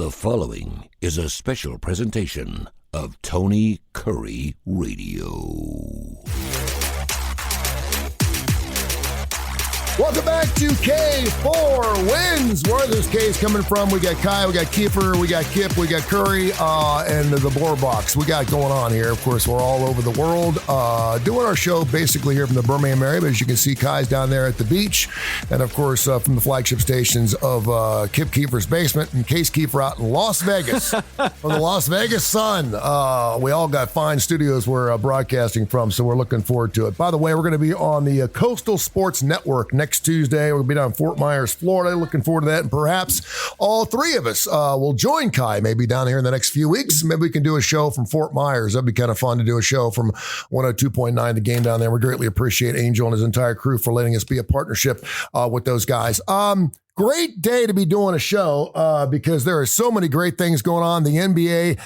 The following is a special presentation of Tony Kurre Radio. Welcome back to K4Wins. Where are those K's coming from? We got Kai, we got Keefer, we got Kip, we got Kurre, and the Blower Box. We got going on here. Of course, we're all over the world doing our show basically here from the Birmingham area. But as you can see, Kai's down there at the beach. And of course, from the flagship stations of Kip Keefer's basement and Case Keefer out in Las Vegas. From the Las Vegas Sun. We all got fine studios we're broadcasting from, so we're looking forward to it. By the way, we're going to be on the Coastal Sports Network next Tuesday. We'll be down in Fort Myers, Florida. Looking forward to that. And perhaps all three of us will join Kai maybe down here in the next few weeks. Maybe we can do a show from Fort Myers. That'd be kind of fun to do a show from 102.9, the game down there. We greatly appreciate Angel and his entire crew for letting us be a partnership with those guys. Great day to be doing a show because there are so many great things going on. The NBA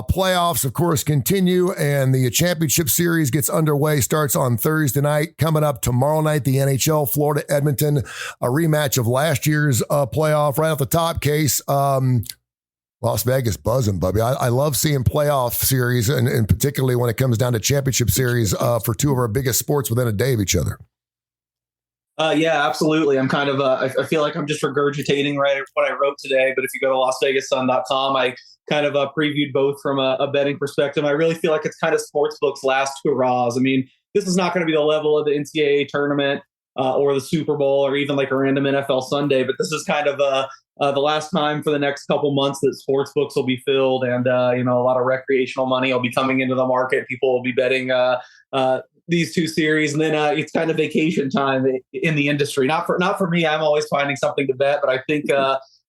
playoffs, of course, continue, and the championship series gets underway, starts on Thursday night. Coming up tomorrow night, the NHL, Florida, Edmonton, a rematch of last year's playoff. Right off the top, Case, Las Vegas buzzing, Bubby. I love seeing playoff series, and particularly when it comes down to championship series for two of our biggest sports within a day of each other. Yeah, absolutely. I'm kind of, I feel like I'm just regurgitating what I wrote today. But if you go to LasVegasSun.com, I kind of previewed both from a betting perspective. I really feel like it's kind of sportsbook's last hurrahs. I mean, this is not going to be the level of the NCAA tournament or the Super Bowl or even like a random NFL Sunday. But this is kind of the last time for the next couple months that sportsbooks will be filled, and a lot of recreational money will be coming into the market. People will be betting these two series, and then it's kind of vacation time in the industry. Not for me. I'm always finding something to bet, but I think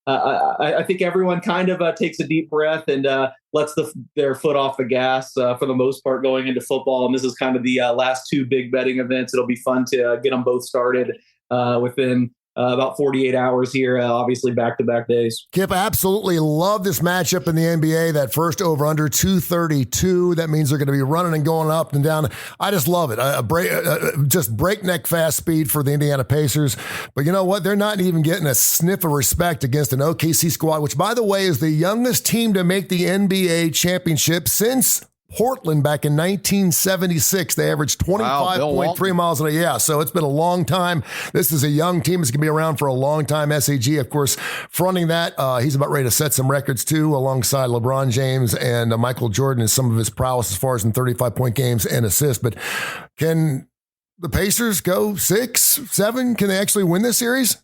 I think everyone kind of takes a deep breath and lets their foot off the gas for the most part going into football. And this is kind of the last two big betting events. It'll be fun to get them both started within about 48 hours here, obviously back-to-back days. Kip, I absolutely love this matchup in the NBA, that first over-under 232. That means they're going to be running and going up and down. I just love it. Just breakneck fast speed for the Indiana Pacers. But you know what? They're not even getting a sniff of respect against an OKC squad, which, by the way, is the youngest team to make the NBA championship since Portland back in 1976. They averaged 25.3 miles an hour. Yeah, so it's been a long time. This is a young team. It's going to be around for a long time. SAG, of course, fronting that. He's about ready to set some records, too, alongside LeBron James and Michael Jordan and some of his prowess as far as in 35-point games and assists. But can the Pacers go 6, 7? Can they actually win this series?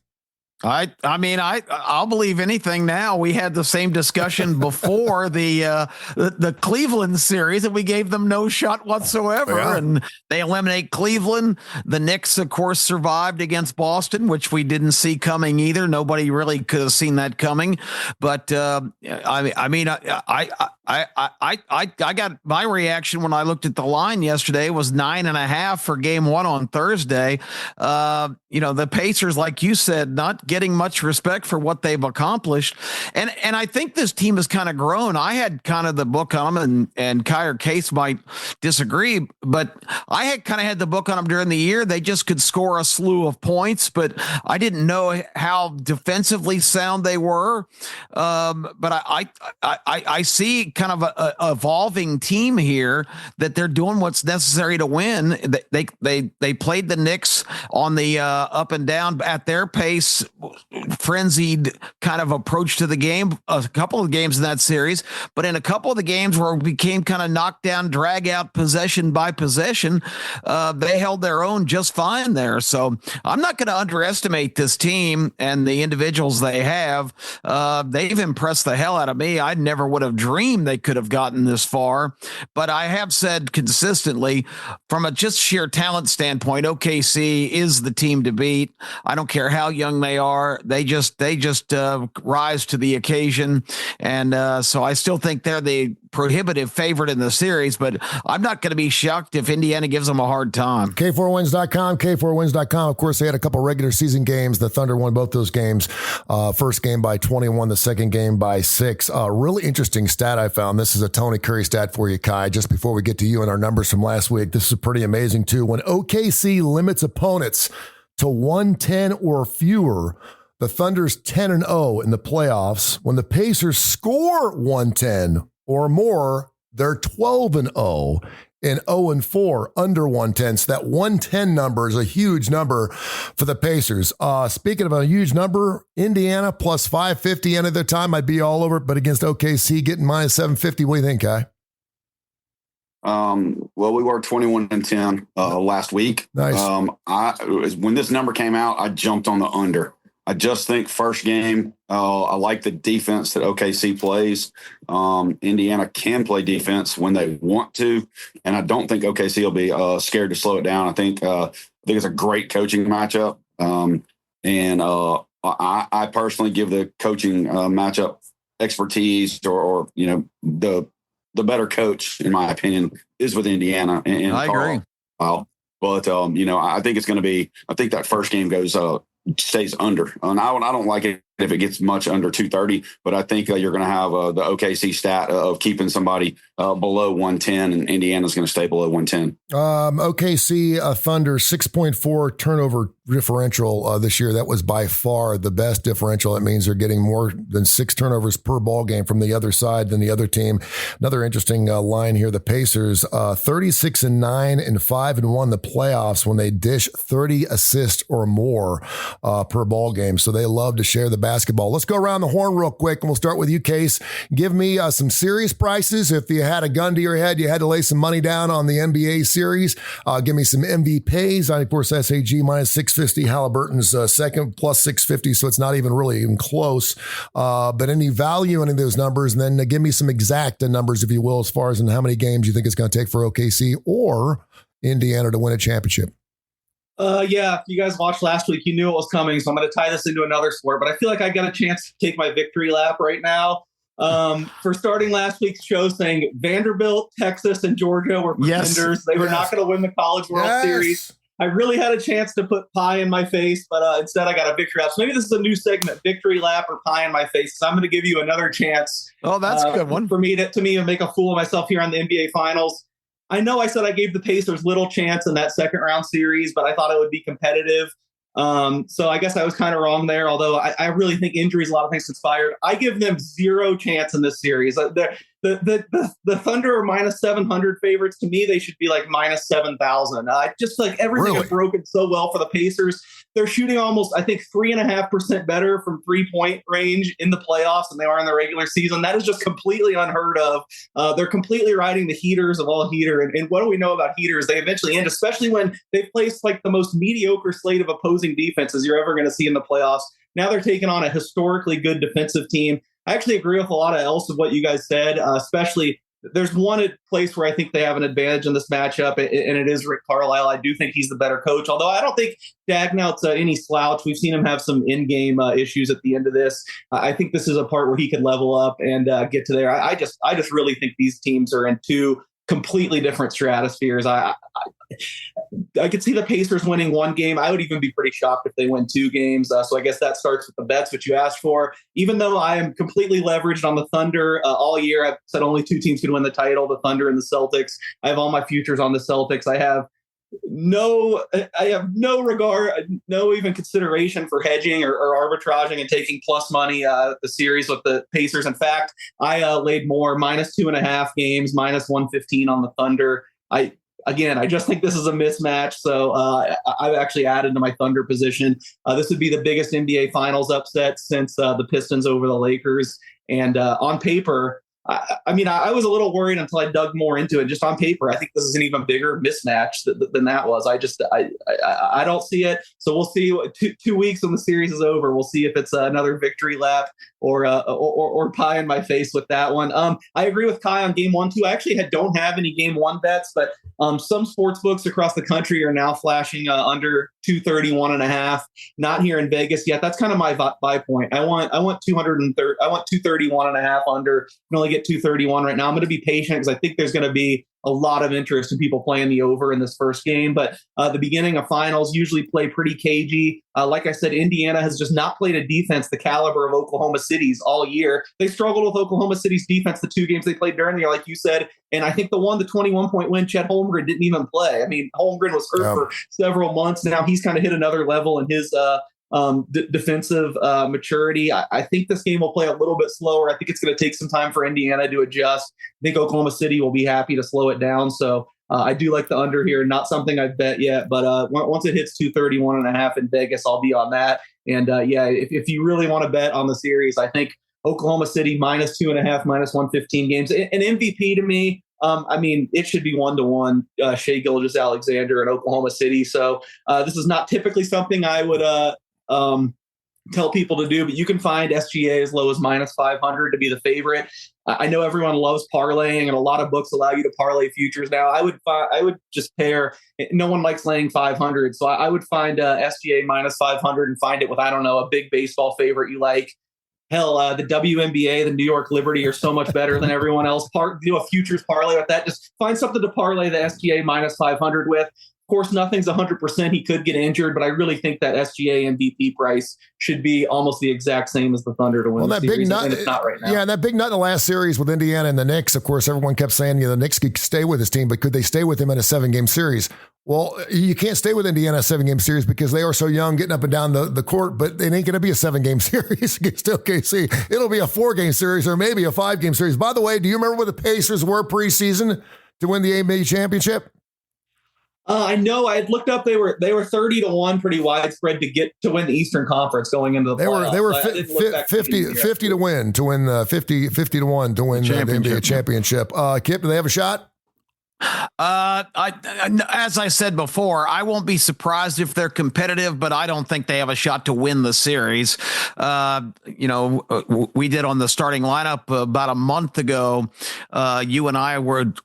I'll believe anything now. We had the same discussion before the Cleveland series, and we gave them no shot whatsoever. Yeah. And they eliminate Cleveland. The Knicks, of course, survived against Boston, which we didn't see coming either. Nobody really could have seen that coming. But I got my reaction when I looked at the line yesterday was 9.5 for game one on Thursday. The Pacers, like you said, not getting much respect for what they've accomplished. And I think this team has kind of grown. I had kind of the book on them, and Kai or Case might disagree, but I had the book on them during the year. They just could score a slew of points, but I didn't know how defensively sound they were. But I see kind of a evolving team here that they're doing what's necessary to win. They played the Knicks on the up and down at their pace, frenzied kind of approach to the game, a couple of games in that series, but in a couple of the games where it became kind of knocked down, drag out possession by possession, they held their own just fine there. So I'm not going to underestimate this team and the individuals they have. They've impressed the hell out of me. I never would have dreamed they could have gotten this far, but I have said consistently from a just sheer talent standpoint, OKC is the team to beat. I don't care how young they are. They just rise to the occasion. And so I still think they're the prohibitive favorite in the series, but I'm not going to be shocked if Indiana gives them a hard time. K4Wins.com, K4Wins.com. Of course, they had a couple regular season games. The Thunder won both those games. First game by 21, the second game by 6. Really interesting stat I found. This is a Tony Kurre stat for you, Kai, just before we get to you and our numbers from last week. This is pretty amazing, too. When OKC limits opponents to 110 or fewer, The Thunder's 10-0 in the playoffs. When the Pacers score 110 or more, they're 12-0 and 0-4 under 110. So that 110 number is a huge number for the Pacers. Speaking of a huge number, Indiana plus 550 end of the time. I'd be all over it, but against OKC getting minus 750. What do you think, Kai? Well, we were 21-10 last week. Nice. When this number came out, I jumped on the under. I just think first game, I like the defense that OKC plays. Indiana can play defense when they want to, and I don't think OKC will be scared to slow it down. I think it's a great coaching matchup, I personally give the coaching matchup expertise, or the better coach, in my opinion, is with Indiana. And I agree. But I think it's going to be. I think that first game stays under. And I don't like it if it gets much under 230, but I think you're going to have the OKC stat of keeping somebody below 110, and Indiana's going to stay below 110. OKC Thunder 6.4 turnover differential this year. That was by far the best differential. That means they're getting more than 6 turnovers per ball game from the other side than the other team. Another interesting line here. The Pacers 36-9 and 5-1 the playoffs when they dish 30 assists or more per ball game. So they love to share the basketball. Let's go around the horn real quick, and we'll start with you, Case. Give me some serious prices. If you had a gun to your head, you had to lay some money down on the NBA series. Give me some MVPs. Of course, SAG minus 650. Halliburton's second plus 650, so it's not even close. But any value in any of those numbers, and then give me some exact numbers, if you will, as far as in how many games you think it's going to take for OKC or Indiana to win a championship. Yeah, if you guys watched last week, you knew it was coming, so I'm going to tie this into another sport, but I feel like I got a chance to take my victory lap right now. For starting last week's show saying Vanderbilt, Texas, and Georgia were pretenders. Yes. They were not going to win the College World Series. I really had a chance to put pie in my face, but instead I got a victory lap. So maybe this is a new segment, victory lap or pie in my face. So I'm going to give you another chance. Oh, that's a good one. For me to make a fool of myself here on the NBA Finals. I know I said I gave the Pacers little chance in that second round series, but I thought it would be competitive. So I guess I was kind of wrong there, although I really think injuries, a lot of things conspired. I give them zero chance in this series. The Thunder are minus 700 favorites. To me, they should be like minus 7,000. Just like everything has broken so well for the Pacers. They're shooting almost, I think, 3.5% better from 3-point range in the playoffs than they are in the regular season. That is just completely unheard of. They're completely riding the heaters of all heater. And what do we know about heaters? They eventually end, especially when they've placed like the most mediocre slate of opposing defenses you're ever going to see in the playoffs. Now they're taking on a historically good defensive team. I actually agree with a lot of else of what you guys said, especially there's one place where I think they have an advantage in this matchup, and it is Rick Carlisle. I do think he's the better coach, although I don't think Dagnaut's any slouch. We've seen him have some in-game issues at the end of this. I think this is a part where he could level up and get to there. I just really think these teams are in two completely different stratospheres. I could see the Pacers winning one game. I would even be pretty shocked if they win 2 games. So I guess that starts with the bets, which you asked for. Even though I am completely leveraged on the Thunder all year, I've said only 2 teams can win the title, the Thunder and the Celtics. I have all my futures on the Celtics. I have no regard, no even consideration for hedging or arbitraging and taking plus money the series with the Pacers. In fact, I laid more, minus 2.5 games, minus 115 on the Thunder. I just think this is a mismatch. So I've actually added to my Thunder position. This would be the biggest NBA Finals upset since the Pistons over the Lakers. And on paper, I was a little worried until I dug more into it. Just on paper, I think this is an even bigger mismatch than that was. I don't see it. So we'll see. 2 weeks when the series is over, we'll see if it's another victory lap or pie in my face with that one. I agree with Kai on game 1 too. I actually don't have any game 1 bets, but some sports books across the country are now flashing under 231.5. Not here in Vegas yet. That's kind of my buy point. I want 230. I want 231.5 under. Can only get 231 right now. I'm going to be patient because I think there's going to be a lot of interest in people playing the over in this first game. But the beginning of finals usually play pretty cagey. Like I said, Indiana has just not played a defense the caliber of Oklahoma City's all year. They struggled with Oklahoma City's defense the 2 games they played during the year, like you said. And I think the 21-point win, Chet Holmgren didn't even play. I mean, Holmgren was hurt for several months. Now he's kind of hit another level in his defensive maturity. I think this game will play a little bit slower. I think it's going to take some time for Indiana to adjust. I think Oklahoma City will be happy to slow it down. So I do like the under here. Not something I've bet yet, but once it hits 231.5 in Vegas, I'll be on that. And if you really want to bet on the series, I think Oklahoma City -2.5, -115 games. An MVP to me, it should be 1-1 Shai Gilgeous-Alexander in Oklahoma City. So this is not typically something I would tell people to do, but you can find SGA as low as -500 to be the favorite. I know everyone loves parlaying, and a lot of books allow you to parlay futures now. I would just pair. No one likes laying 500, so I would find SGA -500 and find it with, I don't know, a big baseball favorite you like. Hell, the WNBA, the New York Liberty are so much better than everyone else. Do a futures parlay with that. Just find something to parlay the SGA -500 with. Of course, nothing's 100%. He could get injured, but I really think that SGA MVP price should be almost the exact same as the Thunder to win the series, and it's not right now. Yeah, and that big nut in the last series with Indiana and the Knicks, of course, everyone kept saying, the Knicks could stay with his team, but could they stay with him in a 7-game series? Well, you can't stay with Indiana a 7-game series because they are so young getting up and down the court, but it ain't going to be a 7-game series against OKC. It'll be a 4-game series or maybe a 5-game series. By the way, do you remember what the Pacers were preseason to win the NBA championship? I know. I had looked up. They were 30-1, pretty widespread to win the Eastern Conference going into the playoffs. They were 50 to win 50-1 to win the NBA championship. Kip, do they have a shot? As I said before, I won't be surprised if they're competitive, but I don't think they have a shot to win the series. We did on the starting lineup about a month ago. You and I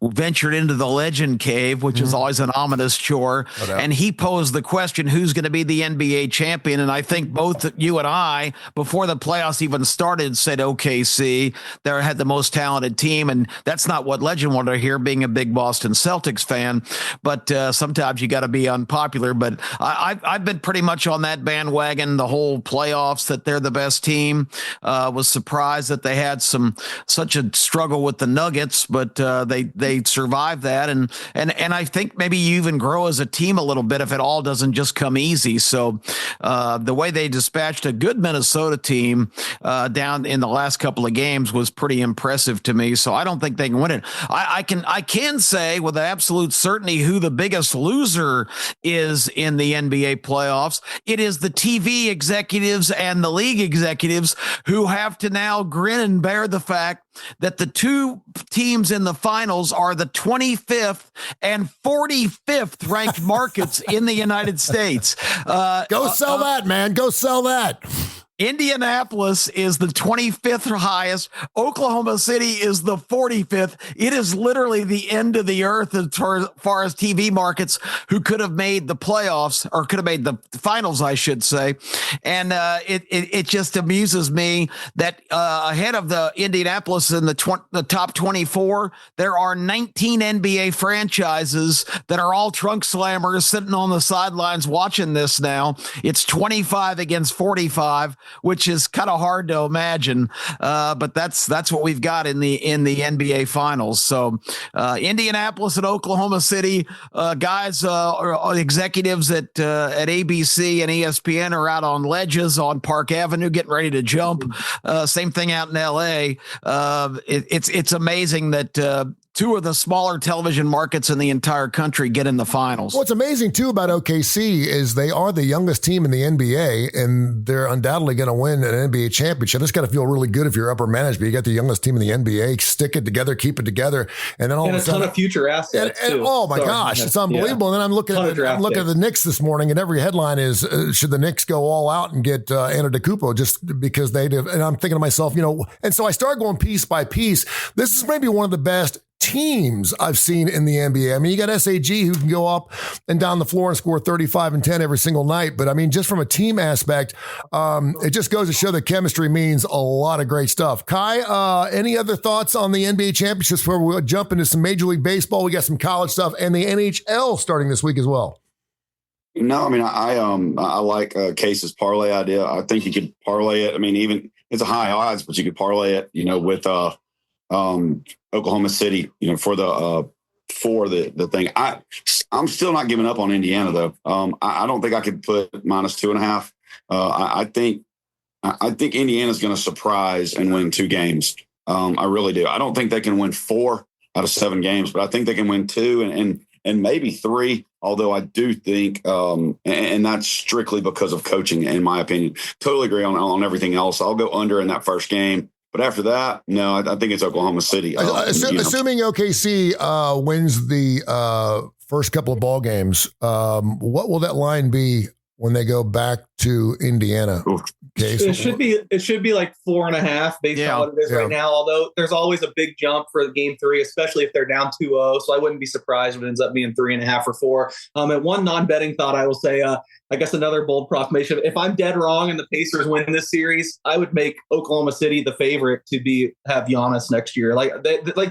ventured into the Legend Cave, which is always an ominous chore. And he posed the question, who's going to be the NBA champion? And I think both you and I, before the playoffs even started, said OKC. They had the most talented team. And that's not what Legend wanted to hear, being a big Boston Celtics fan, but sometimes you got to be unpopular. But I've been pretty much on that bandwagon the whole playoffs, that they're the best team. Was surprised that they had such a struggle with the Nuggets, but they survived that, and I think maybe you even grow as a team a little bit if it all doesn't just come easy. So the way they dispatched a good Minnesota team down in the last couple of games was pretty impressive to me. So I don't think they can win it. I can say with absolute certainty who the biggest loser is in the NBA playoffs. It is the TV executives and the league executives who have to now grin and bear the fact that the two teams in the finals are the 25th and 45th ranked markets in the United States. Go sell that, man. Go sell that. Indianapolis is the 25th highest. Oklahoma City is the 45th. It is literally the end of the earth as far as TV markets who could have made the playoffs, or could have made the finals, I should say. And it just amuses me that ahead of the Indianapolis in the top 24, there are 19 NBA franchises that are all trunk slammers sitting on the sidelines watching this now. It's 25 against 45. Which is kind of hard to imagine, but that's what we've got in the NBA Finals. So Indianapolis and Oklahoma City guys, executives at ABC and ESPN are out on ledges on Park Avenue getting ready to jump. Same thing out in LA. It's amazing that two of the smaller television markets in the entire country get in the finals. What's amazing, too, about OKC is they are the youngest team in the NBA, and they're undoubtedly going to win an NBA championship. It's got to feel really good if you're upper management. You got the youngest team in the NBA, stick it together, keep it together. And then all of a sudden, ton of future assets, too. Oh, my gosh, it's unbelievable. And then I'm looking at the Knicks this morning, and every headline is, should the Knicks go all out and get Antetokounmpo just because they did? And I'm thinking to myself, and so I started going piece by piece. This is maybe one of the best teams I've seen in the NBA. I mean, you got SAG who can go up and down the floor and score 35 and 10 every single night. But I mean, just from a team aspect, it just goes to show that chemistry means a lot of great stuff. Kai, any other thoughts on the NBA championships before we jump into some Major League Baseball? We got some college stuff and the NHL starting this week as well. No, I mean, I like Case's parlay idea. I think you could parlay it. I mean, even it's a high odds, but you could parlay it, with Oklahoma City, for the thing. I'm still not giving up on Indiana though. I don't think I could put -2.5. I think Indiana's going to surprise and win 2 games. I really do. I don't think they can win 4 out of 7 games, but I think they can win 2 and maybe 3. Although I do think, and that's strictly because of coaching, in my opinion. Totally agree on everything else. I'll go under in that first game. But after that, no, I think it's Oklahoma City. Assuming OKC wins the first couple of ball games, what will that line be when they go back to Indiana? It should be like 4.5 based on what it is right now. Although there's always a big jump for game 3, especially if they're down 2-0. So I wouldn't be surprised if it ends up being 3.5 or 4. And one non-betting thought I will say, I guess another bold proclamation. If I'm dead wrong and the Pacers win this series, I would make Oklahoma City the favorite to have Giannis next year. Like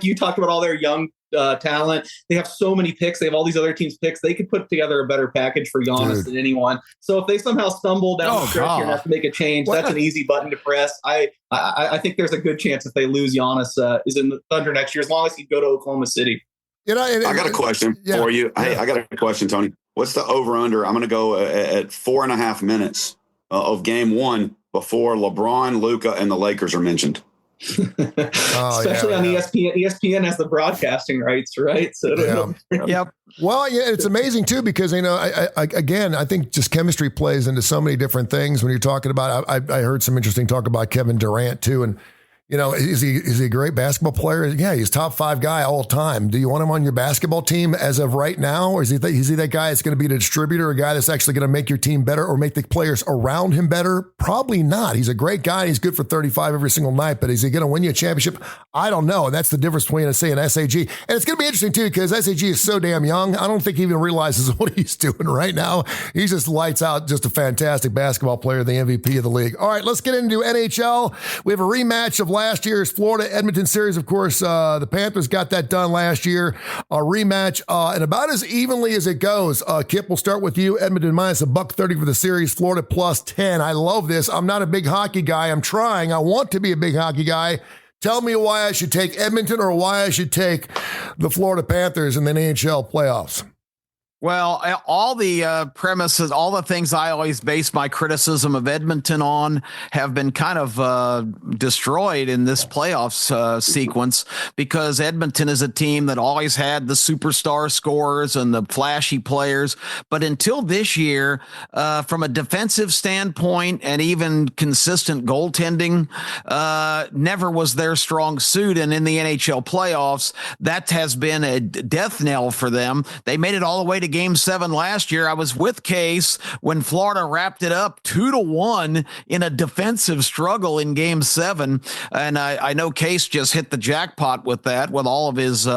you talked about all their young talent. They have so many picks. They have all these other teams' picks. They could put together a better package for Giannis than anyone. So if they somehow stumble down the stretch here and have to make a change, that's an easy button to press. I think there's a good chance if they lose, Giannis is in the Thunder next year, as long as he go to Oklahoma City. I got a question for you. Hey, I got a question, Tony. What's the over-under? I'm going to go at 4.5 minutes of game 1 before LeBron, Luka, and the Lakers are mentioned. Especially on ESPN. ESPN has the broadcasting rights, right? So Yep. Well, it's amazing too because I think just chemistry plays into so many different things. When you're talking about, I heard some interesting talk about Kevin Durant too, and is he a great basketball player? Yeah, he's top 5 guy all time. Do you want him on your basketball team as of right now? Or is he that guy that's going to be the distributor, a guy that's actually going to make your team better or make the players around him better? Probably not. He's a great guy. He's good for 35 every single night, but is he going to win you a championship? I don't know. And that's the difference between, say, an SAG. And it's going to be interesting too, because SAG is so damn young. I don't think he even realizes what he's doing right now. He's just lights out, just a fantastic basketball player, the MVP of the league. All right, let's get into NHL. We have a rematch of last year's Florida-Edmonton series. Of course, the Panthers got that done last year. A rematch, and about as evenly as it goes. Kip, we'll start with you. Edmonton minus $1.30 for the series. Florida plus 10. I love this. I'm not a big hockey guy. I'm trying. I want to be a big hockey guy. Tell me why I should take Edmonton or why I should take the Florida Panthers in the NHL playoffs. Well, all the premises, all the things I always base my criticism of Edmonton on have been kind of destroyed in this playoffs sequence, because Edmonton is a team that always had the superstar scorers and the flashy players. But until this year, from a defensive standpoint and even consistent goaltending, never was their strong suit. And in the NHL playoffs, that has been a death knell for them. They made it all the way to Game 7 last year. I was with Case when Florida wrapped it up 2-1 in a defensive struggle in Game 7. And I know Case just hit the jackpot with that, with all of his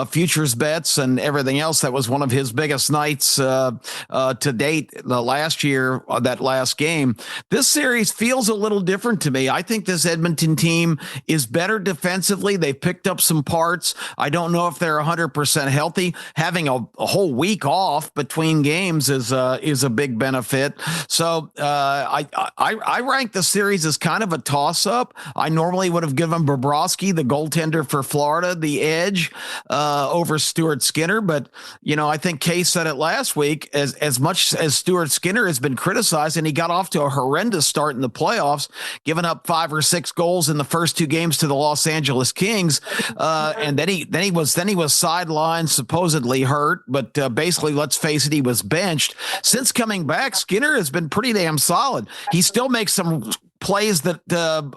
futures bets and everything else. That was one of his biggest nights to date last year, that last game. This series feels a little different to me. I think this Edmonton team is better defensively. They've picked up some parts. I don't know if they're 100% healthy. Having a whole week off between games is a big benefit. So I rank the series as kind of a toss-up. I normally would have given Bobrovsky, the goaltender for Florida, the edge over Stuart Skinner, but I think Case said it last week. As much as Stuart Skinner has been criticized, and he got off to a horrendous start in the playoffs, giving up 5 or 6 goals in the first 2 games to the Los Angeles Kings, and then he was sidelined, supposedly hurt, but basically, let's face it, he was benched. Since coming back, Skinner has been pretty damn solid. He still makes some plays that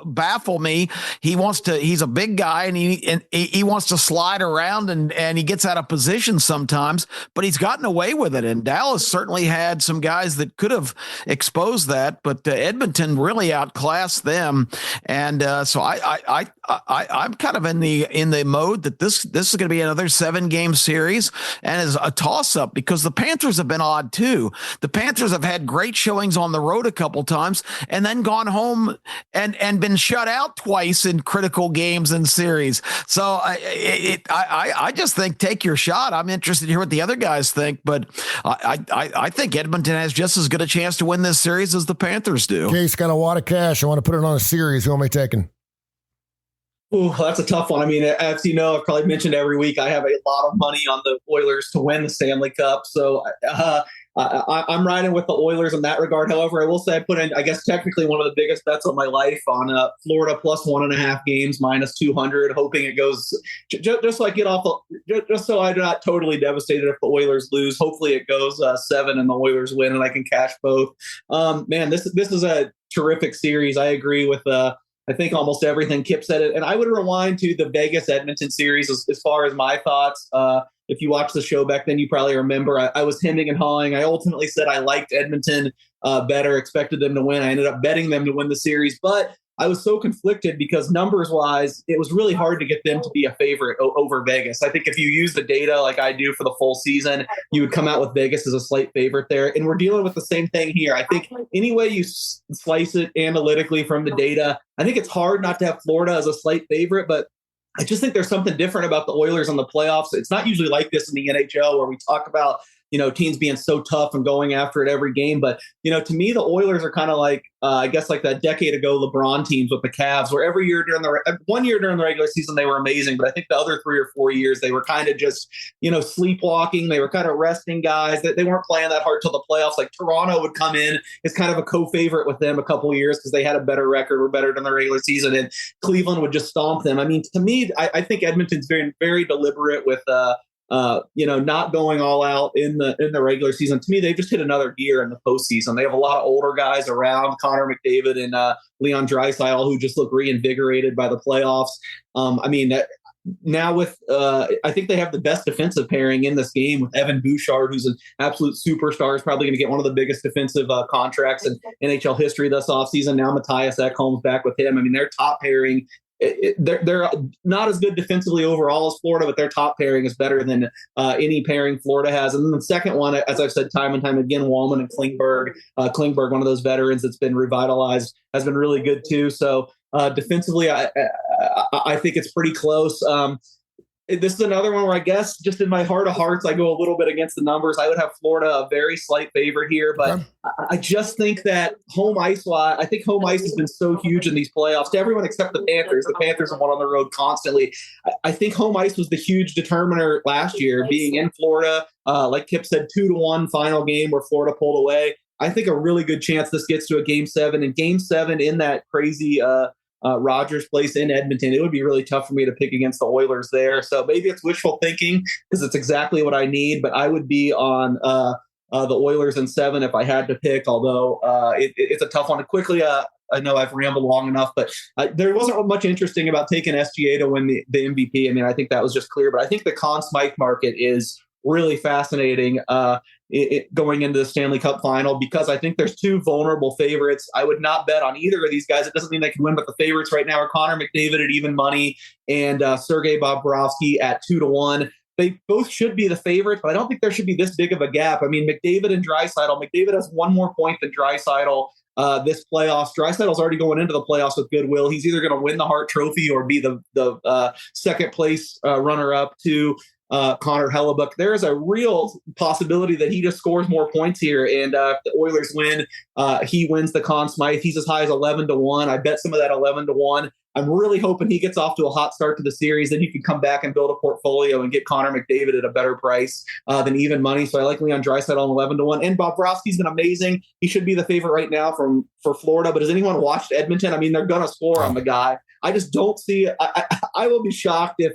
baffle me. He's a big guy, and he wants to slide around, and he gets out of position sometimes, but he's gotten away with it. And Dallas certainly had some guys that could have exposed that, but Edmonton really outclassed them. And so I'm kind of in the mode that this is going to be another 7-game series, and is a toss-up, because the Panthers have been odd too. The Panthers have had great showings on the road a couple times, and then gone home and been shut out twice in critical games and series. So I just think take your shot. I'm interested to hear what the other guys think, but I think Edmonton has just as good a chance to win this series as the Panthers do. Case got a lot of cash. I want to put it on a series. Who am I taking? Oh, that's a tough one. I mean, as you know, I've probably mentioned every week, I have a lot of money on the Oilers to win the Stanley Cup. So I'm riding with the Oilers in that regard. However, I will say I put in, I guess, technically one of the biggest bets of my life on Florida plus 1.5 games minus 200, hoping it goes just so I get off, just so I'm not totally devastated if the Oilers lose. Hopefully it goes 7 and the Oilers win and I can cash both. Man, this is a terrific series. I agree with I think almost everything Kip said it. And I would rewind to the Vegas Edmonton series as far as my thoughts. If you watched the show back then, you probably remember I was hemming and hawing. I ultimately said I liked Edmonton better, expected them to win. I ended up betting them to win the series, but I was so conflicted because numbers wise, it was really hard to get them to be a favorite over Vegas. I think if you use the data like I do for the full season, you would come out with Vegas as a slight favorite there. And we're dealing with the same thing here. I think any way you slice it analytically from the data, I think it's hard not to have Florida as a slight favorite, but I just think there's something different about the Oilers in the playoffs. It's not usually like this in the NHL where we talk about, teams being so tough and going after it every game. But, to me, the Oilers are kind of like, I guess like that decade ago LeBron teams with the Cavs, where every year one year during the regular season, they were amazing. But I think the other 3 or 4 years, they were kind of just, sleepwalking. They were kind of resting guys. They weren't playing that hard till the playoffs. Like Toronto would come in as kind of a co-favorite with them a couple of years because they had a better record, were better than the regular season. And Cleveland would just stomp them. I mean, to me, I think Edmonton's very, very deliberate with, not going all out in the regular season. To me, they've just hit another gear in the postseason. They have a lot of older guys around, Connor McDavid and Leon Draisaitl, who just look reinvigorated by the playoffs. Now with I think they have the best defensive pairing in this game with Evan Bouchard, who's an absolute superstar, is probably going to get one of the biggest defensive contracts in NHL history this offseason. Now Matthias Ekholm's back with him. I mean, their top pairing. They're not as good defensively overall as Florida, but their top pairing is better than any pairing Florida has. And then the second one, as I've said time and time again, Wallman and Klingberg. Klingberg, one of those veterans that's been revitalized, has been really good too. So defensively, I think it's pretty close. This is another one where I guess just in my heart of hearts, I go a little bit against the numbers. I would have Florida a very slight favorite here, but I just think that home ice has been so huge in these playoffs to everyone except the Panthers. The Panthers have won on the road constantly. I think home ice was the huge determiner last year, being in Florida. Like Kip said, 2-1 final game where Florida pulled away. I think a really good chance this gets to a Game 7, and Game 7 in that crazy Rogers Place in Edmonton. It would be really tough for me to pick against the Oilers there. So maybe it's wishful thinking because it's exactly what I need, but I would be on the Oilers in 7 if I had to pick, although it's a tough one. Quickly, I know I've rambled long enough, but there wasn't much interesting about taking SGA to win the MVP. I mean, I think that was just clear, but I think the Conn Smythe market is really fascinating going into the Stanley Cup final because I think there's 2 vulnerable favorites. I would not bet on either of these guys. It doesn't mean they can win, but the favorites right now are Connor McDavid at even money and Sergei Bobrovsky at 2-1. They both should be the favorites, but I don't think there should be this big of a gap. I mean, McDavid and Draisaitl. McDavid has 1 more point than Draisaitl this playoffs. Draisaitl's already going into the playoffs with goodwill. He's either going to win the Hart Trophy or be the second place runner-up to Connor Hellebuck. There is a real possibility that he just scores more points here, and if the Oilers win, he wins the Conn Smythe. He's as high as 11-1. I bet some of that 11-1. I'm really hoping he gets off to a hot start to the series. Then you can come back and build a portfolio and get Connor McDavid at a better price than even money. So I like Leon Draisaitl on 11-1. And Bobrovsky's been amazing. He should be the favorite right now for Florida. But has anyone watched Edmonton? I mean, they're going to score on the guy. I just don't see it. I will be shocked if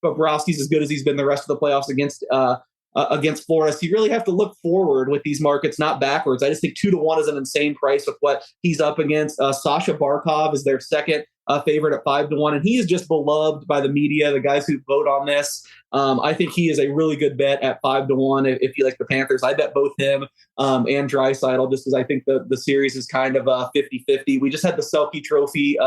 Bobrovsky's as good as he's been the rest of the playoffs against Florida. So you really have to look forward with these markets, not backwards. I just think 2-1 is an insane price with what he's up against. Sasha Barkov is their second favorite at 5-1, and he is just beloved by the media, the guys who vote on this. I think he is a really good bet at 5-1 if you like the Panthers. I bet both him and Draisaitl just because I think the series is kind of 50-50. We just had the Selke Trophy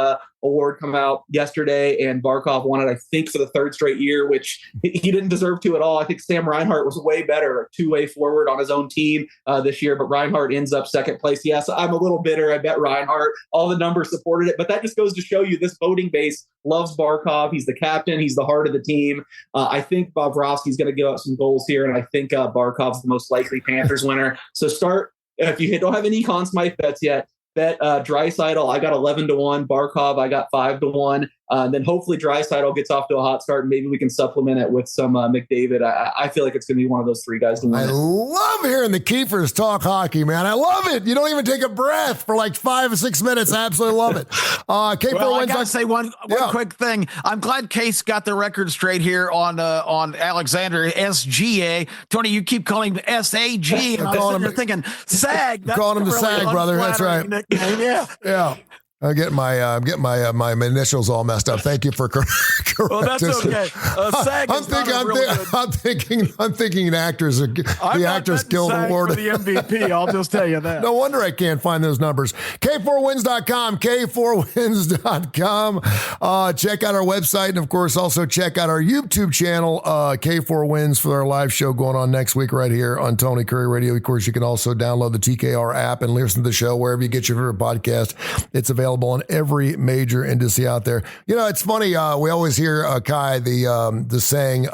award come out yesterday, and Barkov won it, I think, for the 3rd straight year, which he didn't deserve to at all. I think Sam Reinhart was way better two-way forward on his own team this year, but Reinhart ends up second place. Yes, I'm a little bitter. I bet Reinhart. All the numbers supported it, but that just goes to show you this voting base loves Barkov. He's the captain. He's the heart of the team. I think Bobrovsky's going to give up some goals here, and I think Barkov's the most likely Panthers winner. So start, if you don't have any Conn Smythe bets yet, bet Draisaitl. I got 11-1. Barkov, I got 5-1. Then hopefully Draisaitl gets off to a hot start, and maybe we can supplement it with some McDavid. I feel like it's going to be one of those three guys to win. I love hearing the Keefers talk hockey, man. I love it. You don't even take a breath for like 5 or 6 minutes. I absolutely love it. K4 Well, I Wins. gotta say one quick thing. I'm glad Case got the record straight here on Alexander SGA. Tony, you keep calling him SAG, and you're thinking SAG. That's calling him the SAG, brother. That's right. Nickname. Yeah. I'm getting my initials all messed up. Thank you for correcting. Well, that's okay. SAG I'm thinking actors. The Actors Guild Award for the MVP. I'll just tell you that. No wonder I can't find those numbers. K4Wins.com. K4Wins.com. Check out our website, and of course, also check out our YouTube channel, K4 Wins, for our live show going on next week right here on Tony Curry Radio. Of course, you can also download the TKR app and listen to the show wherever you get your favorite podcast. It's available on every major industry out there. You know, it's funny. We always hear, Kai, the saying,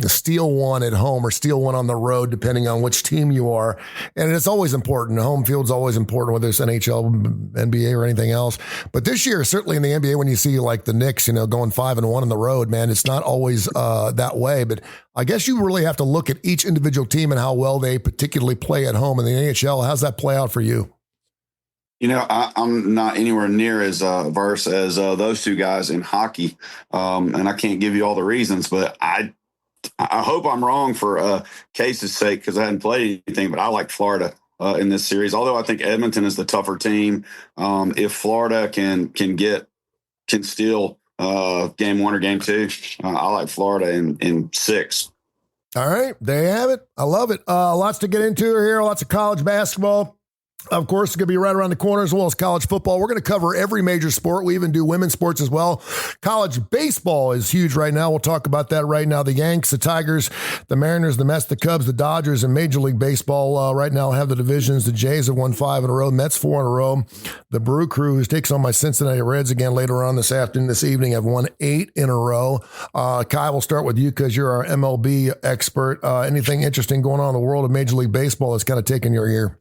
steal one at home or steal one on the road, depending on which team you are. And it's always important. Home field's always important, whether it's NHL, NBA, or anything else. But this year, certainly in the NBA, when you see like the Knicks, going 5-1 on the road, man, it's not always that way. But I guess you really have to look at each individual team and how well they particularly play at home in the NHL. How's that play out for you? I'm not anywhere near as versed as those two guys in hockey, and I can't give you all the reasons, but I hope I'm wrong for Case's sake, because I hadn't played anything, but I like Florida in this series, although I think Edmonton is the tougher team. If Florida can steal game 1 or game 2, I like Florida in 6. All right, there you have it. I love it. Lots to get into here, lots of college basketball. Of course, it's going to be right around the corner, as well as college football. We're going to cover every major sport. We even do women's sports as well. College baseball is huge right now. We'll talk about that right now. The Yanks, the Tigers, the Mariners, the Mets, the Cubs, the Dodgers, and Major League Baseball right now have the divisions. The Jays have won 5 in a row. Mets 4 in a row. The Brew Crew, who takes on my Cincinnati Reds again later on this evening, have won 8 in a row. Kai, we'll start with you because you're our MLB expert. Anything interesting going on in the world of Major League Baseball that's kind of taken your ear?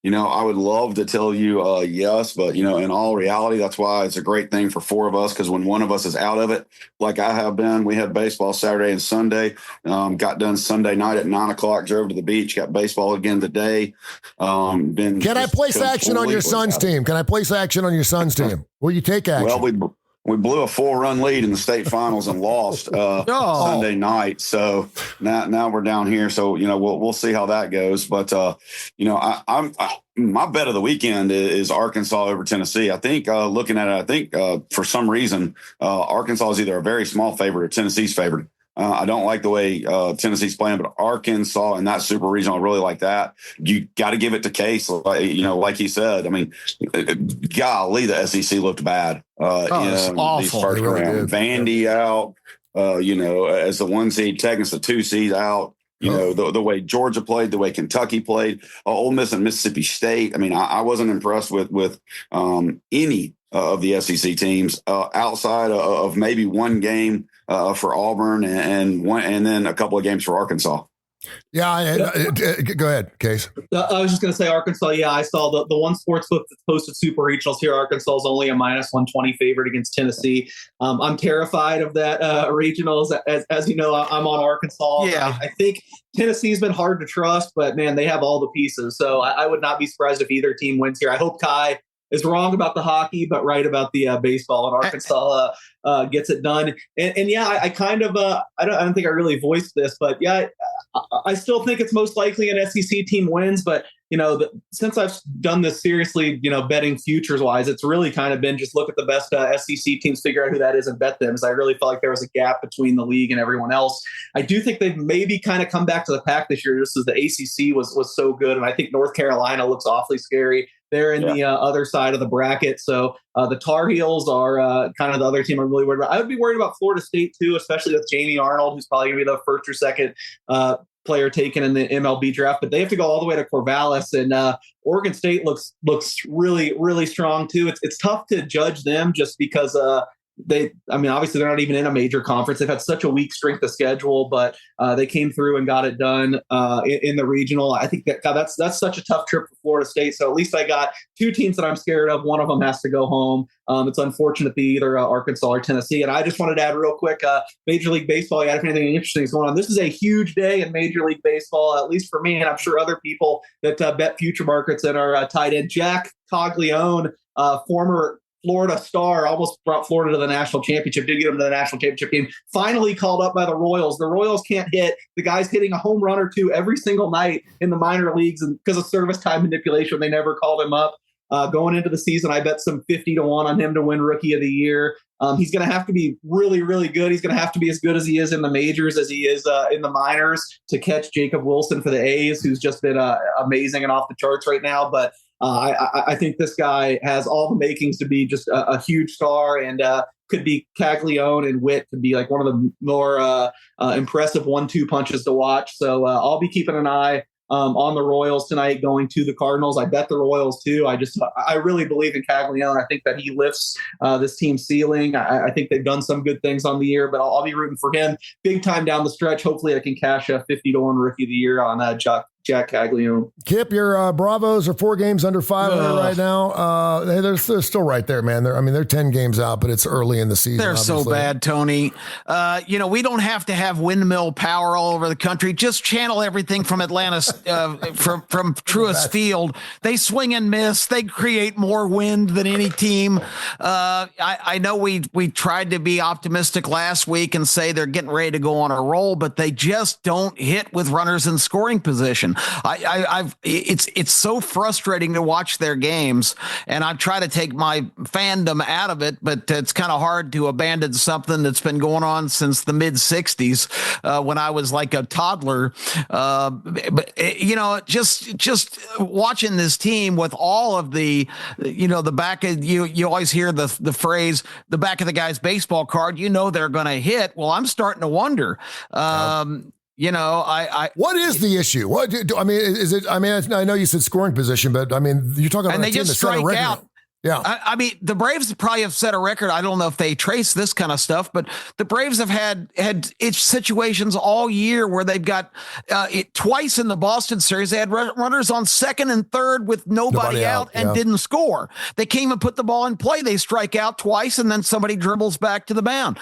I would love to tell you yes, but, in all reality, that's why it's a great thing for 4 of us, because when one of us is out of it, like I have been, we had baseball Saturday and Sunday, got done Sunday night at 9:00, drove to the beach, got baseball again today. Can I place action on your son's team? Will you take action? Well, we blew a 4-run lead in the state finals and lost Sunday night. So now we're down here. So, we'll see how that goes. But, my bet of the weekend is Arkansas over Tennessee. I think looking at it, for some reason, Arkansas is either a very small favorite or Tennessee's favorite. I don't like the way Tennessee's playing, but Arkansas and that super regional, I really like that. You got to give it to Case, like he said. I mean, golly, the SEC looked bad. It's awful. These first round. Vandy out, as the 1 seed, Texas the 2 seed out. The way Georgia played, the way Kentucky played, Ole Miss and Mississippi State. I mean, I wasn't impressed with any of the SEC teams outside of maybe one game for Auburn and then a couple of games for Arkansas. Yeah, go ahead, Case. I was just going to say Arkansas. Yeah, I saw the one sportsbook that posted super regionals here. Arkansas is only a -120 favorite against Tennessee. I'm terrified of that regionals. As you know, I'm on Arkansas. Yeah. I think Tennessee's been hard to trust, but man, they have all the pieces. So I would not be surprised if either team wins here. I hope Kai is wrong about the hockey, but right about the baseball, and Arkansas gets it done. And yeah, I kind of I don't think I really voiced this, but yeah, I still think it's most likely an SEC team wins. But since I've done this seriously, betting futures wise, it's really kind of been just look at the best SEC teams, figure out who that is, and bet them. Because I really felt like there was a gap between the league and everyone else. I do think they've maybe kind of come back to the pack this year, just as the ACC was so good, and I think North Carolina looks awfully scary. They're in the other side of the bracket. So the Tar Heels are kind of the other team I'm really worried about. I would be worried about Florida State, too, especially with Jamie Arnold, who's probably going to be the first or second player taken in the MLB draft. But they have to go all the way to Corvallis. And Oregon State looks really, really strong, too. It's tough to judge them just because obviously they're not even in a major conference. They've had such a weak strength of schedule, but they came through and got it done in the regional. I think that's such a tough trip for Florida State. So at least I got two teams that I'm scared of. One of them has to go home. It's unfortunate to be either Arkansas or Tennessee. And I just wanted to add real quick, Major League Baseball, if anything interesting is going on. This is a huge day in Major League Baseball, at least for me, and I'm sure other people that bet future markets and are tied in. Jack Coglione, former Florida star, almost brought Florida to the national championship, did get them to the national championship game, finally called up by the Royals. The Royals can't hit. The guy's hitting a home run or two every single night in the minor leagues, and because of service time manipulation, they never called him up. Going into the season, I bet some 50-1 on him to win Rookie of the Year. He's going to have to be really, really good. He's going to have to be as good as he is in the majors as he is in the minors to catch Jacob Wilson for the A's, who's just been amazing and off the charts right now. But I think this guy has all the makings to be just a huge star, and could be Caglione and Witt could be like one of the more impressive 1-2 punches to watch. So I'll be keeping an eye on the Royals tonight, going to the Cardinals. I bet the Royals too. I really believe in Caglione. I think that he lifts this team's ceiling. I think they've done some good things on the year, but I'll be rooting for him big time down the stretch. Hopefully I can cash a 50-1 Rookie of the Year on Jack Caglione. Kip, your Bravos are 4 games under 500 right now. They're still right there, man. They're 10 games out, but it's early in the season. They're obviously so bad, Tony. We don't have to have windmill power all over the country. Just channel everything from Atlanta, from Truist Field. They swing and miss. They create more wind than any team. I know we tried to be optimistic last week and say they're getting ready to go on a roll, but they just don't hit with runners in scoring position. It's so frustrating to watch their games, and I've tried to take my fandom out of it, but it's kind of hard to abandon something that's been going on since the mid '60s when I was like a toddler. But just watching this team with all of the back of you always hear the phrase, the back of the guy's baseball card, they're going to hit. Well, I'm starting to wonder. What is the issue? Is it? I know you said scoring position, but you're talking about and they just strike out. Yeah. The Braves probably have set a record. I don't know if they trace this kind of stuff, but the Braves have had situations all year where they've got twice in the Boston series. They had runners on second and third with nobody out and didn't score. They came and put the ball in play. They strike out twice, and then somebody dribbles back to the mound.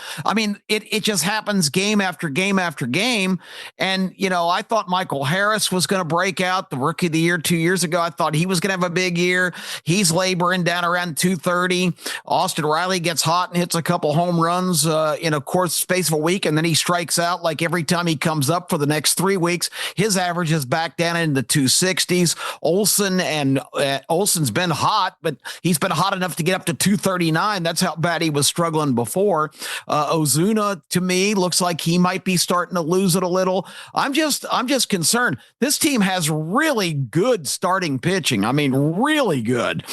It just happens game after game after game. And, I thought Michael Harris was going to break out, the Rookie of the Year 2 years ago. I thought he was going to have a big year. He's laboring down around 230. Austin Riley gets hot and hits a couple home runs in a course space of a week, and then he strikes out like every time he comes up for the next 3 weeks. His average is back down in the 260s. Olsen's been hot, but he's been hot enough to get up to 239. That's how bad he was struggling before. Ozuna, to me, looks like he might be starting to lose it a little. I'm just concerned. This team has really good starting pitching. Really good.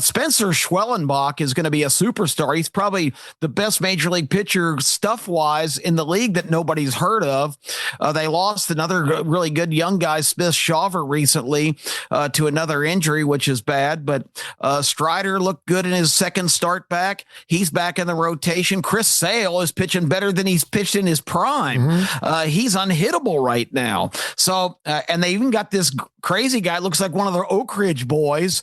Spencer Schwellenbach is going to be a superstar. He's probably the best major league pitcher stuff-wise in the league that nobody's heard of. They lost another really good young guy, Smith Shawver, recently to another injury, which is bad. But Strider looked good in his second start back. He's back in the rotation. Chris Sale is pitching better than he's pitched in his prime. Mm-hmm. He's unhittable right now. So, and they even got this crazy guy, looks like one of the Oak Ridge boys,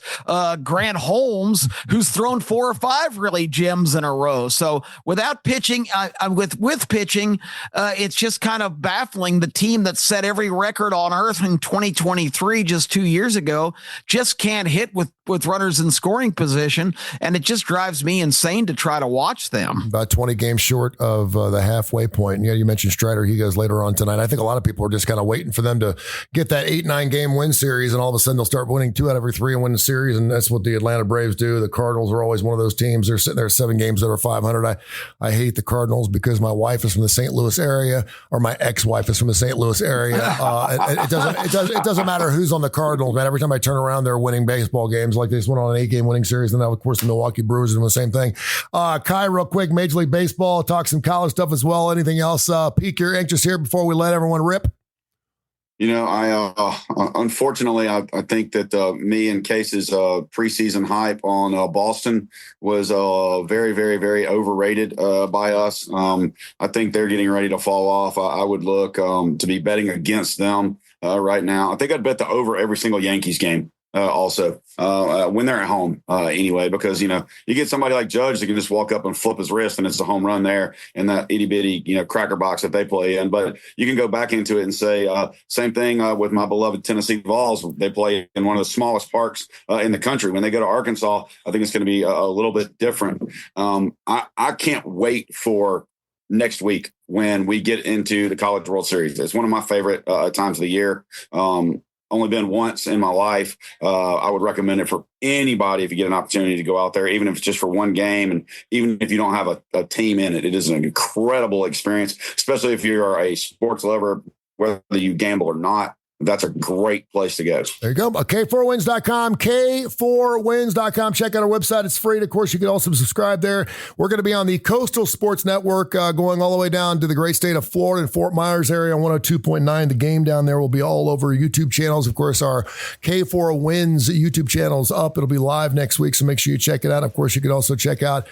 Grant Holmes, who's thrown 4 or 5 really gems in a row. So without pitching, with pitching, it's just kind of baffling. The team that set every record on earth in 2023, just 2 years ago, just can't hit with runners in scoring position. And it just drives me insane to try to watch them. About 20 games short of the halfway point. You mentioned Strider. He goes later on tonight. I think a lot of people are just kind of waiting for them to get that 8-9 game win series, and all of a sudden they'll start winning 2 out of every 3 and win the series. And that's what the Atlanta Braves do. The Cardinals are always one of those teams. They're sitting there 7 games that are 500. I hate the Cardinals because my wife is from the St. Louis area, or my ex-wife is from the St. Louis area. It doesn't matter who's on the Cardinals, man. Every time I turn around, they're winning baseball games. Like they just went on an 8-game winning series. And now, of course, the Milwaukee Brewers are doing the same thing. Kai, real quick, Major League Baseball, talk some college stuff as well. Anything else pique your interest here before we let everyone rip? I unfortunately, I think that me and Case's preseason hype on Boston was very, very, very overrated by us. I think they're getting ready to fall off. I would look to be betting against them right now. I think I'd bet the over every single Yankees game. Also, when they're at home, anyway, because you get somebody like Judge that can just walk up and flip his wrist, and it's a home run there in that itty bitty cracker box that they play in. But you can go back into it and say same thing with my beloved Tennessee Vols. They play in one of the smallest parks in the country. When they go to Arkansas, I think it's going to be a little bit different. I can't wait for next week when we get into the College World Series. It's one of my favorite times of the year. Only been once in my life. I would recommend it for anybody if you get an opportunity to go out there, even if it's just for one game. And even if you don't have a team in it, it is an incredible experience, especially if you're a sports lover, whether you gamble or not. That's a great place to go. There you go. K4Wins.com, K4Wins.com. Check out our website. It's free. And of course, you can also subscribe there. We're going to be on the Coastal Sports Network going all the way down to the great state of Florida and Fort Myers area on 102.9. The game down there will be all over YouTube channels. Of course, our K4Wins YouTube channel is up. It'll be live next week, so make sure you check it out. Of course, you can also check out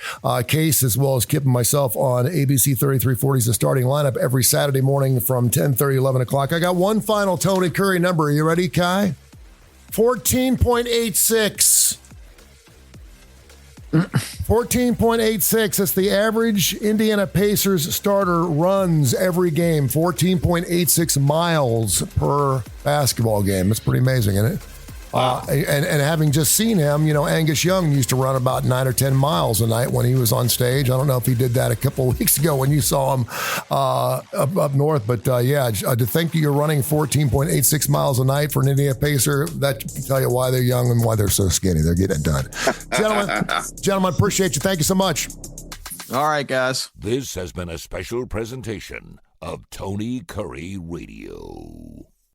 Case as well as Kip and myself on ABC 3340's The Starting Lineup every Saturday morning from 10:30, 11 o'clock. I got one final Tony Curry number. Are you ready, Kai? 14.86. 14.86. That's the average Indiana Pacers starter runs every game. 14.86 miles per basketball game. That's pretty amazing, isn't it? And having just seen him, Angus Young used to run about 9 or 10 miles a night when he was on stage. I don't know if he did that a couple of weeks ago when you saw him up north. But to think you're running 14.86 miles a night for an Indiana Pacer, that can tell you why they're young and why they're so skinny. They're getting it done. Gentlemen, appreciate you. Thank you so much. All right, guys. This has been a special presentation of Tony Curry Radio.